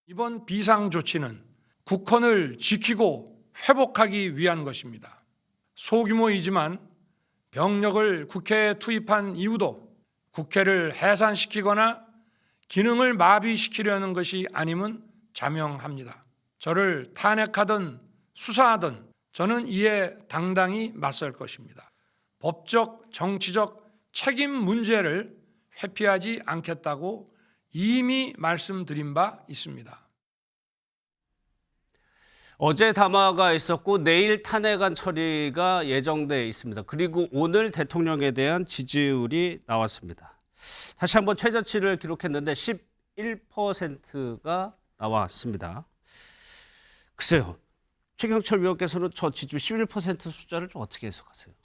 이번 비상조치는 국헌을 지키고 회복하기 위한 것입니다. 소규모이지만 병력을 국회에 투입한 이유도 국회를 해산시키거나 기능을 마비시키려는 것이 아님은 자명합니다. 저를 탄핵하든 수사하든 저는 이에 당당히 맞설 것입니다. 법적, 정치적 책임 문제를 회피하지 않겠다고 이미 말씀드린 바 있습니다. 어제 담화가 있었고 내일 탄핵안 처리가 예정돼 있습니다. 그리고 오늘 대통령에 대한 지지율이 나왔습니다. 다시 한번 최저치를 기록했는데 11%가 나왔습니다. 글쎄요. 최경철 위원께서는 저 지지율 11% 숫자를 좀 어떻게 해석하세요?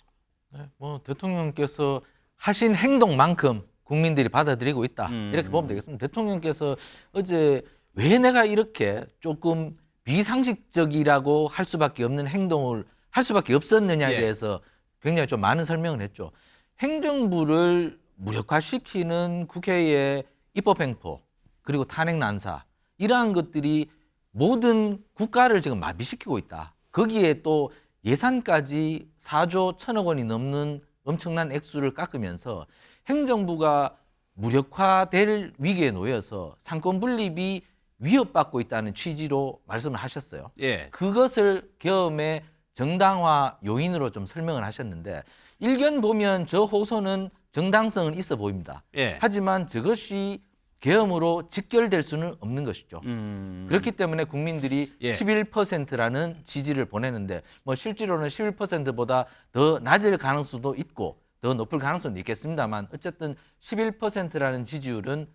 네, 뭐 대통령께서 하신 행동만큼 국민들이 받아들이고 있다. 이렇게 보면 되겠습니다. 대통령께서 어제 왜 내가 이렇게 조금 비상식적이라고 할 수밖에 없는 행동을 할 수밖에 없었느냐에 대해서 굉장히 좀 많은 설명을 했죠. 행정부를 무력화시키는 국회의 입법행포 그리고 탄핵난사 이러한 것들이 모든 국가를 지금 마비시키고 있다. 거기에 또 예산까지 4조 1천억 원이 넘는 엄청난 액수를 깎으면서 행정부가 무력화될 위기에 놓여서 상권 분립이 위협받고 있다는 취지로 말씀을 하셨어요. 예. 그것을 계엄의 정당화 요인으로 좀 설명을 하셨는데 일견 보면 저 호소는 정당성은 있어 보입니다. 예. 하지만 저것이 계엄으로 직결될 수는 없는 것이죠. 그렇기 때문에 국민들이 11%라는 지지를 보내는데 뭐 실제로는 11%보다 더 낮을 가능성도 있고 더 높을 가능성도 있겠습니다만 어쨌든 11%라는 지지율은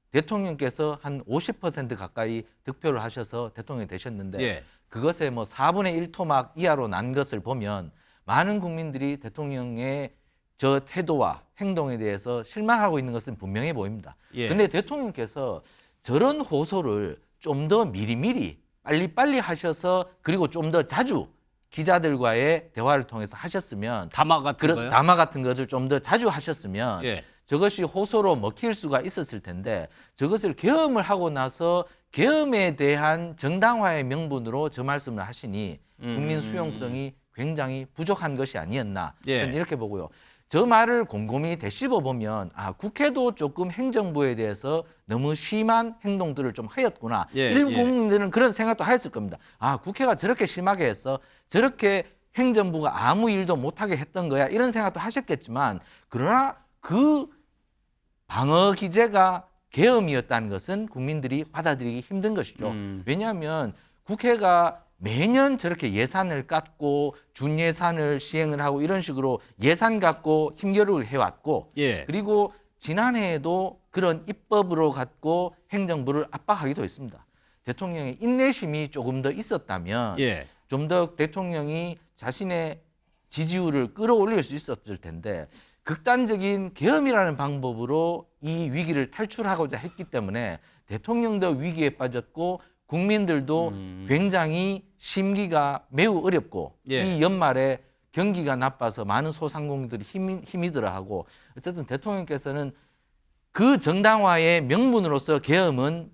대통령께서 한 50% 가까이 득표를 하셔서 대통령이 되셨는데 그것에 뭐 4분의 1 토막 이하로 난 것을 보면 많은 국민들이 대통령의 저 태도와 행동에 대해서 실망하고 있는 것은 분명해 보입니다. 그런데 대통령께서 저런 호소를 좀 더 미리미리 빨리빨리 하셔서 그리고 좀 더 자주 기자들과의 대화를 통해서 하셨으면 담화 같은 거요? 담화 같은 것을 좀 더 자주 하셨으면 저것이 호소로 먹힐 수가 있었을 텐데 저것을 계엄을 하고 나서 계엄에 대한 정당화의 명분으로 저 말씀을 하시니 국민 수용성이 굉장히 부족한 것이 아니었나 저는 이렇게 보고요. 저 말을 곰곰이 되씹어 보면 국회도 조금 행정부에 대해서 너무 심한 행동들을 좀 하였구나. 일부 국민들은 그런 생각도 하였을 겁니다. 국회가 저렇게 심하게 했어. 저렇게 행정부가 아무 일도 못하게 했던 거야. 이런 생각도 하셨겠지만 그러나 그 방어 기제가 계엄이었다는 것은 국민들이 받아들이기 힘든 것이죠. 왜냐하면 국회가 매년 저렇게 예산을 깎고 준예산을 시행을 하고 이런 식으로 예산 갖고 힘겨루기를 해왔고 그리고 지난해에도 그런 입법으로 갖고 행정부를 압박하기도 했습니다. 대통령의 인내심이 조금 더 있었다면 좀 더 대통령이 자신의 지지율을 끌어올릴 수 있었을 텐데 극단적인 계엄이라는 방법으로 이 위기를 탈출하고자 했기 때문에 대통령도 위기에 빠졌고 국민들도 굉장히 심기가 매우 어렵고 이 연말에 경기가 나빠서 많은 소상공인들이 힘이 들어하고 어쨌든 대통령께서는 그 정당화의 명분으로서 계엄은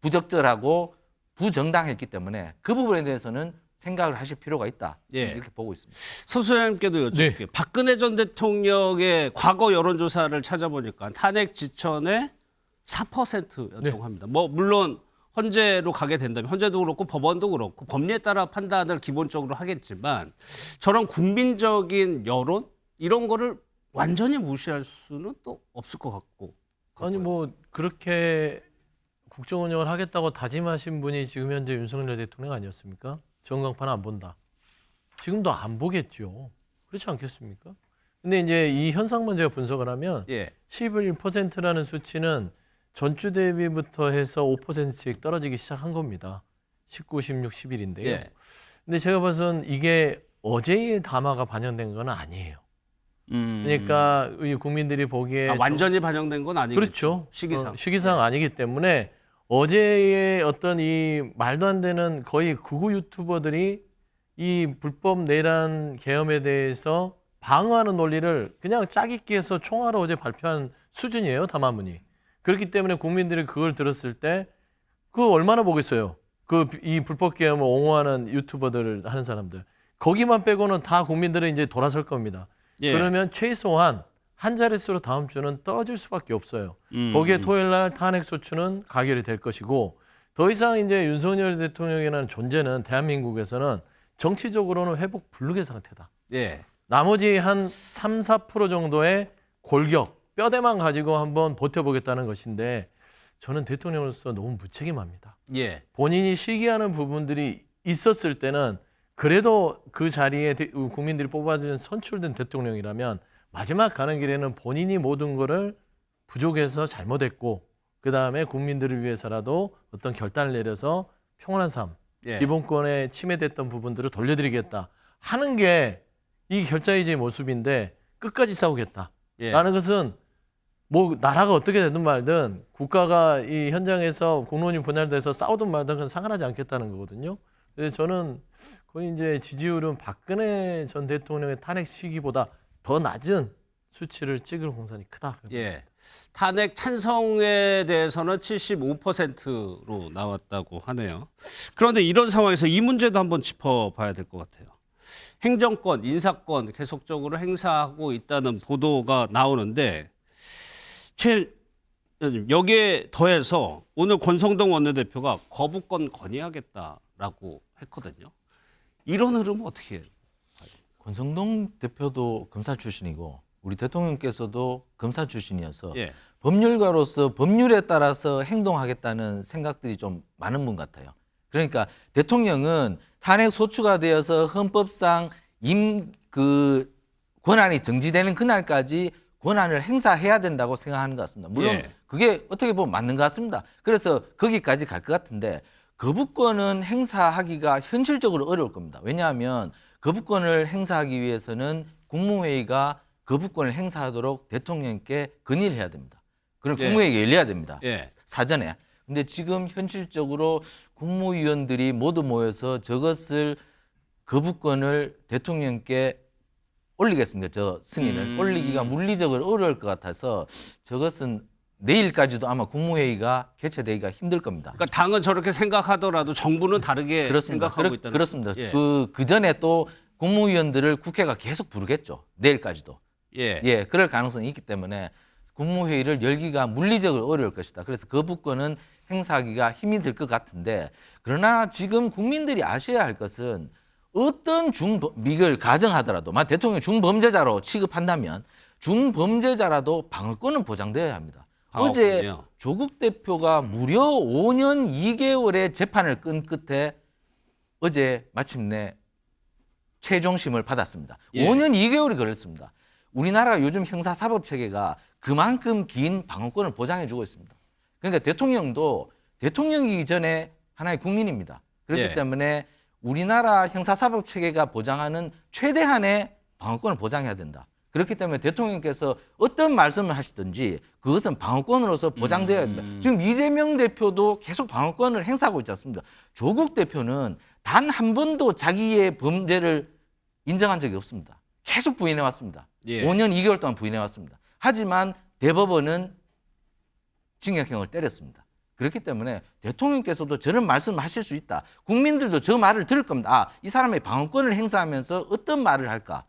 부적절하고 부정당했기 때문에 그 부분에 대해서는 생각을 하실 필요가 있다. 이렇게 보고 있습니다. 서 소장님께도 여쭤볼게요. 박근혜 전 대통령의 과거 여론조사를 찾아보니까 탄핵 직전에 4%였다고 합니다. 뭐 물론 헌재로 가게 된다면 헌재도 그렇고 법원도 그렇고 법리에 따라 판단을 기본적으로 하겠지만 저런 국민적인 여론 이런 거를 완전히 무시할 수는 또 없을 것 같고. 아니 뭐 그렇게 국정 운영을 하겠다고 다짐하신 분이 지금 현재 윤석열 대통령 아니었습니까? 전광판 안 본다. 지금도 안 보겠죠. 그렇지 않겠습니까? 근데 이제 이 현상만 제가 분석을 하면 11%라는 수치는 전주 대비부터 해서 5%씩 떨어지기 시작한 겁니다. 19, 16, 10일인데요. 근데 제가 봐서는 이게 어제의 담화가 반영된 건 아니에요. 그러니까 국민들이 보기에 완전히 반영된 건 아니겠죠. 그렇죠. 시기상. 시기상 아니기 때문에 어제의 어떤 이 말도 안 되는 거의 극우 유튜버들이 이 불법 내란 계엄에 대해서 방어하는 논리를 그냥 짜깁기해서 총화로 어제 발표한 수준이에요. 담화문이. 그렇기 때문에 국민들이 그걸 들었을 때 그거 얼마나 보겠어요. 이 불법 계엄을 옹호하는 유튜버들을 하는 사람들. 거기만 빼고는 다 국민들은 이제 돌아설 겁니다. 예. 그러면 최소한 한 자릿수로 다음 주는 떨어질 수밖에 없어요. 거기에 토요일 날 탄핵 소추는 가결이 될 것이고 더 이상 이제 윤석열 대통령이라는 존재는 대한민국에서는 정치적으로는 회복 불능의 상태다. 예. 나머지 한 3, 4% 정도의 골격, 뼈대만 가지고 한번 버텨보겠다는 것인데 저는 대통령으로서 너무 무책임합니다. 예. 본인이 실기하는 부분들이 있었을 때는 그래도 그 자리에 국민들이 뽑아준 선출된 대통령이라면 마지막 가는 길에는 본인이 모든 거를 부족해서 잘못했고 그다음에 국민들을 위해서라도 어떤 결단을 내려서 평온한 삶, 예. 기본권에 침해됐던 부분들을 돌려드리겠다 하는 게 이 결자이지의 모습인데 끝까지 싸우겠다. 예. 라는 것은 뭐 나라가 어떻게 되든 말든 국가가 이 현장에서 공론이 분할돼서 싸우든 말든 그건 상관하지 않겠다는 거거든요. 그래서 저는 거의 이제 지지율은 박근혜 전 대통령의 탄핵 시기보다 더 낮은 수치를 찍을 공산이 크다. 예. 탄핵 찬성에 대해서는 75%로 나왔다고 하네요. 그런데 이런 상황에서 이 문제도 한번 짚어봐야 될 것 같아요. 행정권, 인사권 계속적으로 행사하고 있다는 보도가 나오는데 최 의원님, 여기에 더해서 오늘 권성동 원내대표가 거부권 건의하겠다라고 했거든요. 이런 흐름은 어떻게 해요? 권성동 대표도 검사 출신이고 우리 대통령께서도 검사 출신이어서 예. 법률가로서 법률에 따라서 행동하겠다는 생각들이 좀 많은 분 같아요. 그러니까 대통령은 탄핵 소추가 되어서 헌법상 권한이 정지되는 그날까지 권한을 행사해야 된다고 생각하는 것 같습니다. 물론 예. 그게 어떻게 보면 맞는 것 같습니다. 그래서 거기까지 갈 것 같은데 거부권은 행사하기가 현실적으로 어려울 겁니다. 왜냐하면 거부권을 행사하기 위해서는 국무회의가 거부권을 행사하도록 대통령께 건의를 해야 됩니다. 그럼 예. 국무회의가 열려야 됩니다. 예. 사전에. 근데 지금 현실적으로 국무위원들이 모두 모여서 저것을 거부권을 대통령께 올리겠습니다. 저 승인을 올리기가 물리적으로 어려울 것 같아서 저것은 내일까지도 아마 국무회의가 개최되기가 힘들 겁니다. 그러니까 당은 저렇게 생각하더라도 정부는 다르게 그렇습니다. 생각하고 있다는 그렇습니다. 예. 그 전에 또 국무위원들을 국회가 계속 부르겠죠. 내일까지도. 예. 그럴 가능성이 있기 때문에 국무회의를 열기가 물리적으로 어려울 것이다. 그래서 거부권은 행사하기가 힘이 들 것 같은데 그러나 지금 국민들이 아셔야 할 것은 어떤 이걸 가정하더라도 만약 대통령이 중범죄자로 취급한다면 중범죄자라도 방어권은 보장되어야 합니다. 어제 방어권이요? 조국 대표가 무려 5년 2개월의 재판을 끈 끝에 어제 마침내 최종심을 받았습니다. 예. 5년 2개월이 걸렸습니다. 우리나라 요즘 형사사법 체계가 그만큼 긴 방어권을 보장해주고 있습니다. 그러니까 대통령도 대통령이기 전에 하나의 국민입니다. 그렇기 예. 때문에 우리나라 형사사법 체계가 보장하는 최대한의 방어권을 보장해야 된다. 그렇기 때문에 대통령께서 어떤 말씀을 하시든지 그것은 방어권으로서 보장되어야 된다. 지금 이재명 대표도 계속 방어권을 행사하고 있지 않습니까? 조국 대표는 단 한 번도 자기의 범죄를 인정한 적이 없습니다. 계속 부인해 왔습니다. 예. 5년 2개월 동안 부인해 왔습니다. 하지만 대법원은 징역형을 때렸습니다. 그렇기 때문에 대통령께서도 저런 말씀을 하실 수 있다. 국민들도 저 말을 들을 겁니다. 아, 이 사람의 방어권을 행사하면서 어떤 말을 할까?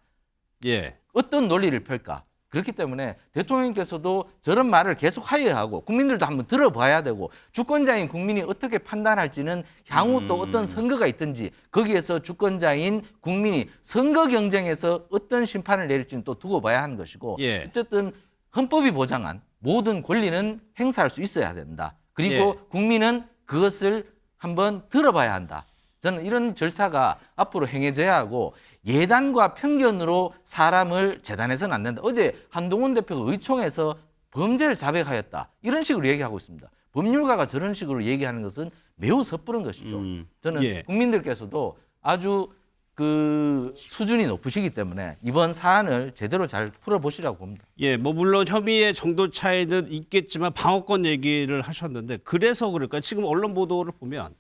예. 어떤 논리를 펼까? 그렇기 때문에 대통령께서도 저런 말을 계속 하여야 하고 국민들도 한번 들어봐야 되고 주권자인 국민이 어떻게 판단할지는 향후 또 어떤 선거가 있든지 거기에서 주권자인 국민이 선거 경쟁에서 어떤 심판을 내릴지는 또 두고 봐야 하는 것이고 예. 어쨌든 헌법이 보장한 모든 권리는 행사할 수 있어야 된다. 그리고 예. 국민은 그것을 한번 들어봐야 한다. 저는 이런 절차가 앞으로 행해져야 하고 예단과 편견으로 사람을 재단해서는 안 된다. 어제 한동훈 대표가 의총에서 범죄를 자백하였다. 이런 식으로 얘기하고 있습니다. 법률가가 저런 식으로 얘기하는 것은 매우 섣부른 것이죠. 저는 예. 국민들께서도 아주 그 수준이 높으시기 때문에 이번 사안을 제대로 잘 풀어보시라고 봅니다. 예, 뭐 물론 혐의의 정도 차이는 있겠지만 방어권 얘기를 하셨는데 그래서 그럴까? 지금 언론 보도를 보면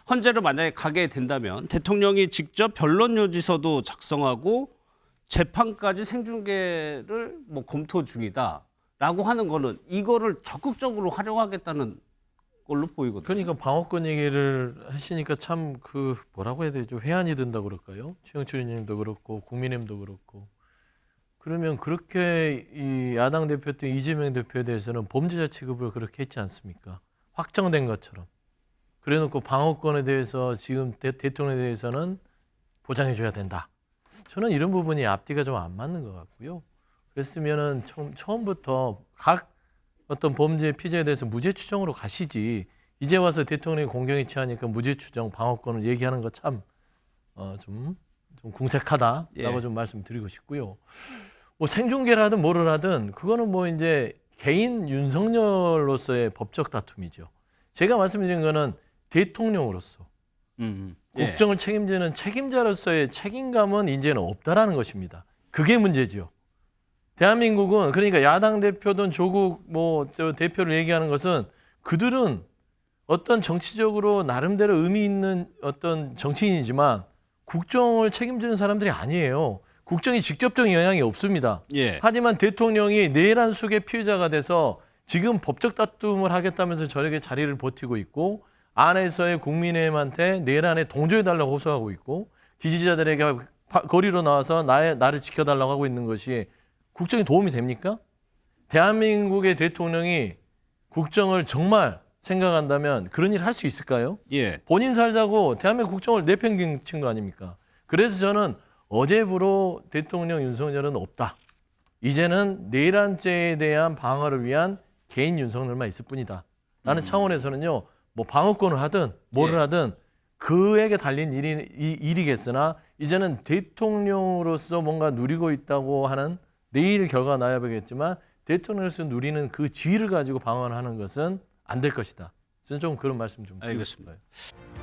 헌재로 만약에 가게 된다면 대통령이 직접 변론 요지서도 작성하고 재판까지 생중계를 뭐 검토 중이다라고 하는 거는 이거를 적극적으로 활용하겠다는 걸로 보이거든요. 그러니까 방어권 얘기를 하시니까 참 그 뭐라고 해야 되죠? 회한이 든다 그럴까요? 최영철 의원님도 그렇고 국민의힘도 그렇고. 그러면 그렇게 이 야당 대표였던 이재명 대표에 대해서는 범죄자 취급을 그렇게 했지 않습니까? 확정된 것처럼. 그래놓고 방어권에 대해서 지금 대통령에 대해서는 보장해줘야 된다. 저는 이런 부분이 앞뒤가 좀 안 맞는 것 같고요. 그랬으면은 처음부터 각 어떤 범죄 피해자에 대해서 무죄 추정으로 가시지. 이제 와서 대통령이 공경에 취하니까 무죄 추정 방어권을 얘기하는 거 참 좀 궁색하다라고 예. 좀 말씀드리고 싶고요. 뭐 생중계를 하든 뭐를 하든 그거는 뭐 이제 개인 윤석열로서의 법적 다툼이죠. 제가 말씀드린 거는 대통령으로서 예. 국정을 책임지는 책임자로서의 책임감은 이제는 없다라는 것입니다. 그게 문제죠. 대한민국은 그러니까 야당 대표든 조국 저 대표를 얘기하는 것은 그들은 어떤 정치적으로 나름대로 의미 있는 어떤 정치인이지만 국정을 책임지는 사람들이 아니에요. 국정이 직접적인 영향이 없습니다. 예. 하지만 대통령이 내란 수의 피해자가 돼서 지금 법적 다툼을 하겠다면서 저렇게 자리를 버티고 있고 안에서의 국민의힘한테 내란에 동조해달라고 호소하고 있고 지지자들에게 거리로 나와서 나를 지켜달라고 하고 있는 것이 국정에 도움이 됩니까? 대한민국의 대통령이 국정을 정말 생각한다면 그런 일을 할 수 있을까요? 예. 본인 살자고 대한민국 국정을 내팽개친 거 아닙니까? 그래서 저는 어제부로 대통령 윤석열은 없다. 이제는 내란죄에 대한 방어를 위한 개인 윤석열만 있을 뿐이다. 라는 차원에서는요. 뭐 방어권을 하든 뭐를 예. 하든 그에게 달린 일이겠으나 이제는 대통령으로서 뭔가 누리고 있다고 하는 내일 결과가 나야 보겠지만 대통령으로서 누리는 그 지위를 가지고 방어하는 것은 안 될 것이다. 저는 좀 그런 말씀 좀 드리고 알겠습니다. 싶어요.